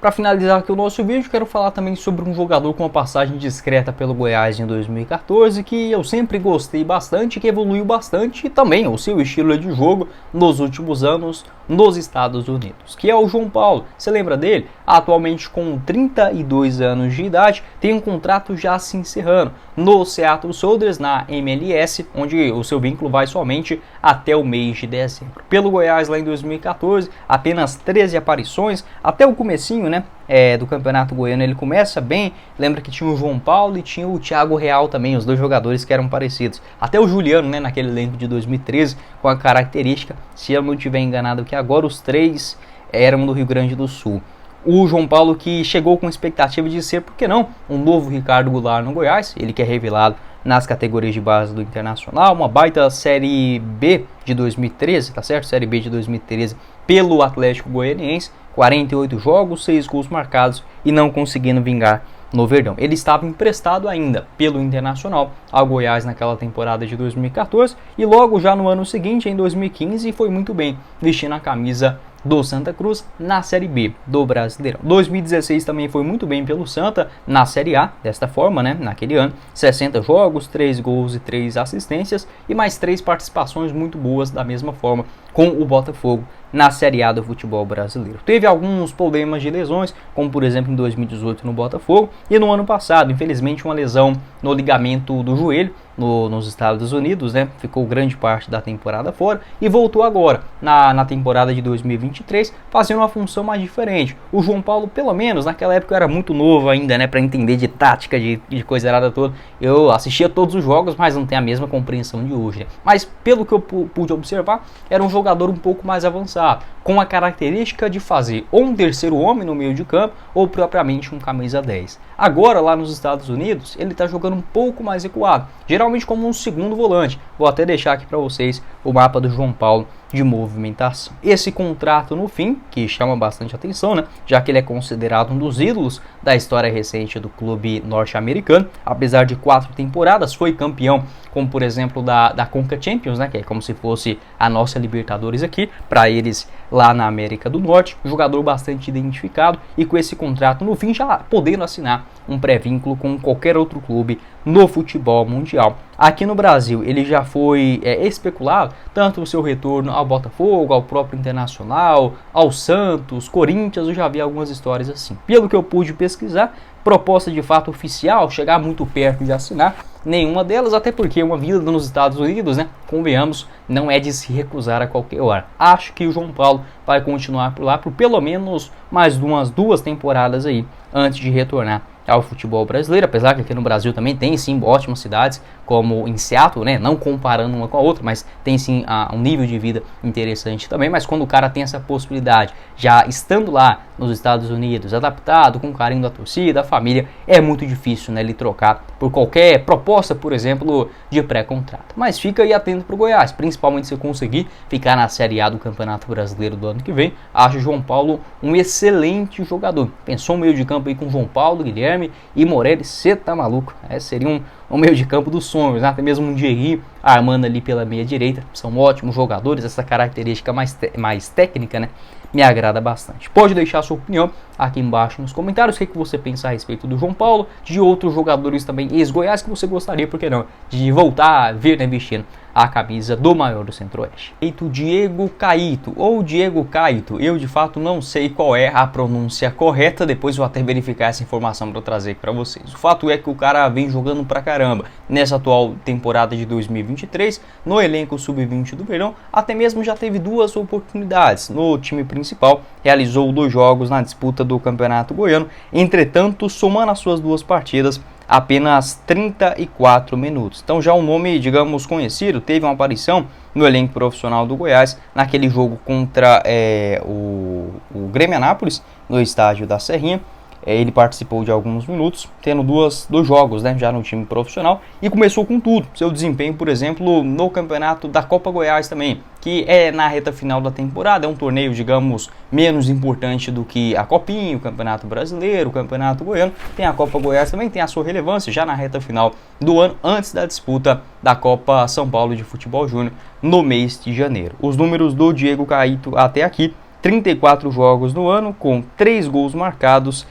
Para finalizar aqui o nosso vídeo, quero falar também sobre um jogador com uma passagem discreta pelo Goiás em 2014, que eu sempre gostei bastante, que evoluiu bastante e também o seu estilo de jogo nos últimos anos nos Estados Unidos, que é o João Paulo. Você lembra dele? Atualmente com 32 anos de idade, tem um contrato já se encerrando no Seattle Sounders, na MLS, onde o seu vínculo vai somente até o mês de dezembro. Pelo Goiás lá em 2014, apenas 13 aparições, até o comecinho, né, do Campeonato Goiano ele começa bem. Lembra que tinha o João Paulo e tinha o Thiago Real também, os dois jogadores que eram parecidos. Até o Juliano, né, naquele elenco de 2013, com a característica, se eu não estiver enganado, que agora os três eram do Rio Grande do Sul. O João Paulo que chegou com expectativa de ser, por que não, um novo Ricardo Goulart no Goiás, ele que é revelado nas categorias de base do Internacional, uma baita Série B de 2013, tá certo? Série B de 2013 pelo Atlético Goianiense, 48 jogos, 6 gols marcados e não conseguindo vingar no Verdão. Ele estava emprestado ainda pelo Internacional ao Goiás naquela temporada de 2014 e logo já no ano seguinte, em 2015, foi muito bem, vestindo a camisa do Santa Cruz na Série B do Brasileirão. 2016 também foi muito bem pelo Santa na Série A, desta forma, né, naquele ano, 60 jogos, 3 gols e 3 assistências e mais 3 participações muito boas da mesma forma com o Botafogo na Série A do futebol brasileiro. Teve alguns problemas de lesões, como por exemplo em 2018 no Botafogo e no ano passado, infelizmente, uma lesão no ligamento do joelho nos Estados Unidos, né? Ficou grande parte da temporada fora e voltou agora na temporada de 2023 fazendo uma função mais diferente. O João Paulo, pelo menos naquela época eu era muito novo ainda, né, para entender de tática, de coisa errada toda. Eu assistia todos os jogos, mas não tem a mesma compreensão de hoje, né? Mas pelo que eu pude observar, era um jogador um pouco mais avançado, com a característica de fazer ou um terceiro homem no meio de campo ou propriamente um camisa 10. Agora lá nos Estados Unidos ele está jogando um pouco mais recuado, geralmente como um segundo volante. Vou até deixar aqui para vocês o mapa do João Paulo de movimentação. Esse contrato no fim, que chama bastante atenção, né, já que ele é considerado um dos ídolos da história recente do clube norte-americano, apesar de 4 temporadas, foi campeão, como por exemplo da Conca Champions, né, que é como se fosse a nossa Libertadores aqui, para eles lá na América do Norte, um jogador bastante identificado e com esse contrato no fim já podendo assinar um pré-vínculo com qualquer outro clube no futebol mundial. Aqui no Brasil ele já foi especulado tanto o seu retorno ao Botafogo, ao próprio Internacional, ao Santos, Corinthians, eu já vi algumas histórias assim. Pelo que eu pude pesquisar, proposta de fato oficial, chegar muito perto de assinar, nenhuma delas, até porque uma vida nos Estados Unidos, né, convenhamos, não é de se recusar a qualquer hora. Acho que o João Paulo vai continuar por lá por pelo menos mais umas 2 temporadas aí, antes de retornar ao futebol brasileiro, apesar que aqui no Brasil também tem sim ótimas cidades, como em Seattle, né, não comparando uma com a outra, mas tem sim um nível de vida interessante também. Mas quando o cara tem essa possibilidade, já estando lá nos Estados Unidos, adaptado, com carinho da torcida, da família, é muito difícil, né, ele trocar por qualquer proposta, por exemplo, de pré-contrato. Mas fica aí atento para o Goiás, principalmente se conseguir ficar na Série A do Campeonato Brasileiro do ano que vem. Acho o João Paulo um excelente jogador. Pensou um meio de campo aí com João Paulo, Guilherme e Morelli, você tá maluco? Seria um meio de campo dos sonhos, né? Até mesmo um Diegui armando ali pela meia direita, são ótimos jogadores, essa característica mais técnica, né, me agrada bastante. Pode deixar a sua opinião aqui embaixo nos comentários, o que você pensa a respeito do João Paulo, de outros jogadores também ex-Goiás que você gostaria, por que não, de voltar a ver, né, vestindo a camisa do maior do Centro-Oeste. Diego Caíto ou Diego Caíto, eu de fato não sei qual é a pronúncia correta, depois vou até verificar essa informação para trazer aqui para vocês. O fato é que o cara vem jogando pra caramba nessa atual temporada de 2023, no elenco sub-20 do Verdão, até mesmo já teve 2 oportunidades no time principal, realizou 2 jogos na disputa do Campeonato Goiano, entretanto, somando as suas 2 partidas, apenas 34 minutos. Então já um nome, digamos, conhecido, teve uma aparição no elenco profissional do Goiás naquele jogo contra o Grêmio Anápolis, no estádio da Serrinha. Ele participou de alguns minutos, tendo dois jogos, né, já no time profissional, e começou com tudo. Seu desempenho, por exemplo, no campeonato da Copa Goiás também, que é na reta final da temporada, é um torneio, digamos, menos importante do que a Copinha, o Campeonato Brasileiro, o Campeonato Goiano. Tem a Copa Goiás também, tem a sua relevância já na reta final do ano, antes da disputa da Copa São Paulo de Futebol Júnior no mês de janeiro. Os números do Diego Caíto até aqui: 34 jogos no ano, com 3 gols marcados.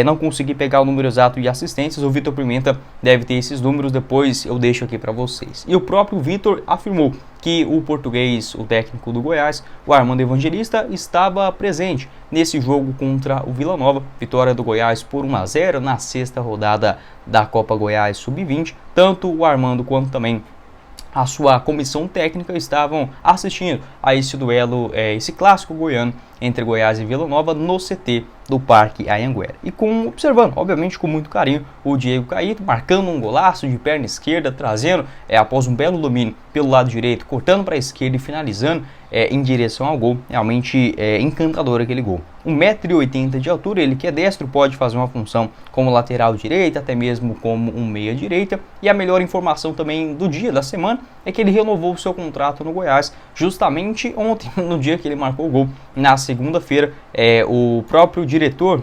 Não consegui pegar o número exato de assistências, o Vitor Pimenta deve ter esses números, depois eu deixo aqui para vocês. E o próprio Vitor afirmou que o português, o técnico do Goiás, o Armando Evangelista, estava presente nesse jogo contra o Vila Nova, vitória do Goiás por 1-0 na sexta rodada da Copa Goiás Sub-20. Tanto o Armando quanto também a sua comissão técnica estavam assistindo a esse duelo, esse clássico goiano entre Goiás e Vila Nova no CT do Parque Anhanguera. E observando, obviamente com muito carinho, o Diego Caíto marcando um golaço de perna esquerda, trazendo após um belo domínio pelo lado direito, cortando para a esquerda e finalizando em direção ao gol. Realmente encantador aquele gol. 1,80 m de altura, ele que é destro, pode fazer uma função como lateral direita, até mesmo como um meia direita. E a melhor informação também do dia, da semana, é que ele renovou o seu contrato no Goiás, justamente ontem, no dia que ele marcou o gol, na segunda-feira. O próprio diretor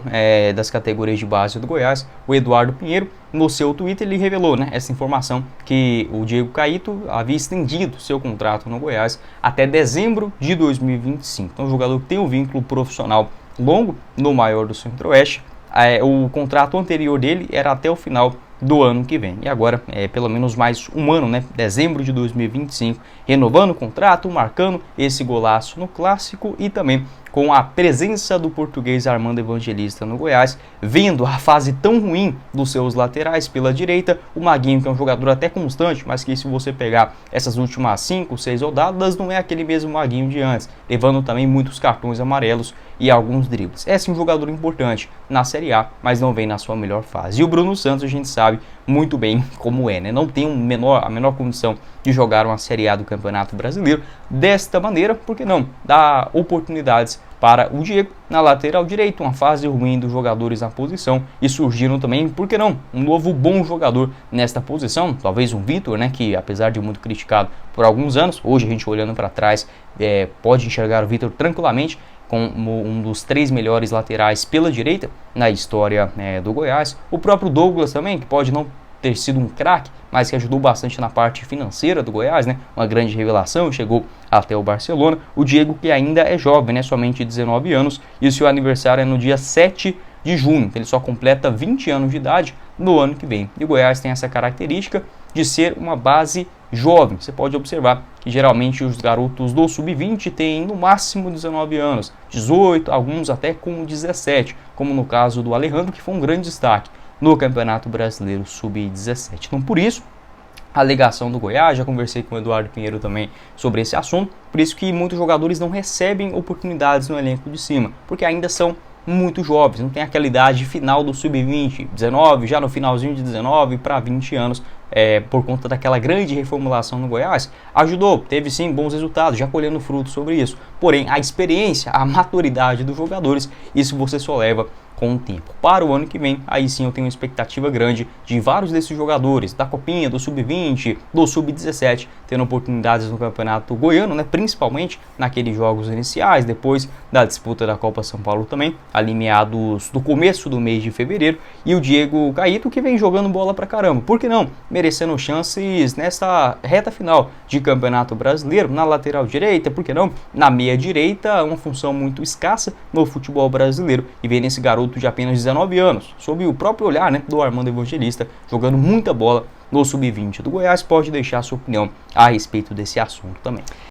das categorias de base do Goiás, o Eduardo Pinheiro, no seu Twitter, ele revelou essa informação, que o Diego Caíto havia estendido seu contrato no Goiás até dezembro de 2025. Então, o jogador tem um vínculo profissional longo no maior do Centro-Oeste. O contrato anterior dele era até o final do ano que vem. E agora, pelo menos mais um ano, dezembro de 2025, renovando o contrato, marcando esse golaço no Clássico e também com a presença do português Armando Evangelista no Goiás, vendo a fase tão ruim dos seus laterais pela direita, o Maguinho, que é um jogador até constante, mas que se você pegar essas últimas 5, 6 rodadas, não é aquele mesmo Maguinho de antes, levando também muitos cartões amarelos e alguns dribles. É sim um jogador importante na Série A, mas não vem na sua melhor fase. E o Bruno Santos, a gente sabe muito bem como não tem a menor condição de jogar uma Série A do Campeonato Brasileiro desta maneira, porque não dá oportunidades para o Diego na lateral direita, uma fase ruim dos jogadores na posição, e surgiram também, por que não, um novo bom jogador nesta posição, talvez um Vitor, que apesar de muito criticado por alguns anos, hoje a gente olhando para trás pode enxergar o Vitor tranquilamente como um dos 3 melhores laterais pela direita na história do Goiás. O próprio Douglas também, que pode não ter sido um craque, mas que ajudou bastante na parte financeira do Goiás, uma grande revelação, chegou até o Barcelona. O Diego, que ainda é jovem, somente 19 anos, e o seu aniversário é no dia 7 de junho, então ele só completa 20 anos de idade no ano que vem. E o Goiás tem essa característica de ser uma base jovem. Você pode observar que geralmente os garotos do Sub-20 têm no máximo 19 anos, 18, alguns até com 17, como no caso do Alejandro, que foi um grande destaque no Campeonato Brasileiro Sub-17. Então, por isso, a alegação do Goiás, já conversei com o Eduardo Pinheiro também sobre esse assunto, por isso que muitos jogadores não recebem oportunidades no elenco de cima, porque ainda são muito jovens, não tem aquela idade final do Sub-20, 19, já no finalzinho de 19 para 20 anos, por conta daquela grande reformulação no Goiás, ajudou, teve sim bons resultados, já colhendo frutos sobre isso. Porém, a experiência, a maturidade dos jogadores, isso você só leva com o tempo. Para o ano que vem, aí sim eu tenho uma expectativa grande de vários desses jogadores, da Copinha, do Sub-20, do Sub-17, tendo oportunidades no Campeonato Goiano, principalmente naqueles jogos iniciais, depois da disputa da Copa São Paulo também, ali meados do começo do mês de fevereiro, e o Diego Caíto, que vem jogando bola pra caramba, por que não? Merecendo chances nessa reta final de Campeonato Brasileiro, na lateral direita, por que não? Na meia direita, uma função muito escassa no futebol brasileiro, e vem nesse garoto de apenas 19 anos, sob o próprio olhar do Armando Evangelista, jogando muita bola no Sub-20 do Goiás. Pode deixar a sua opinião a respeito desse assunto também.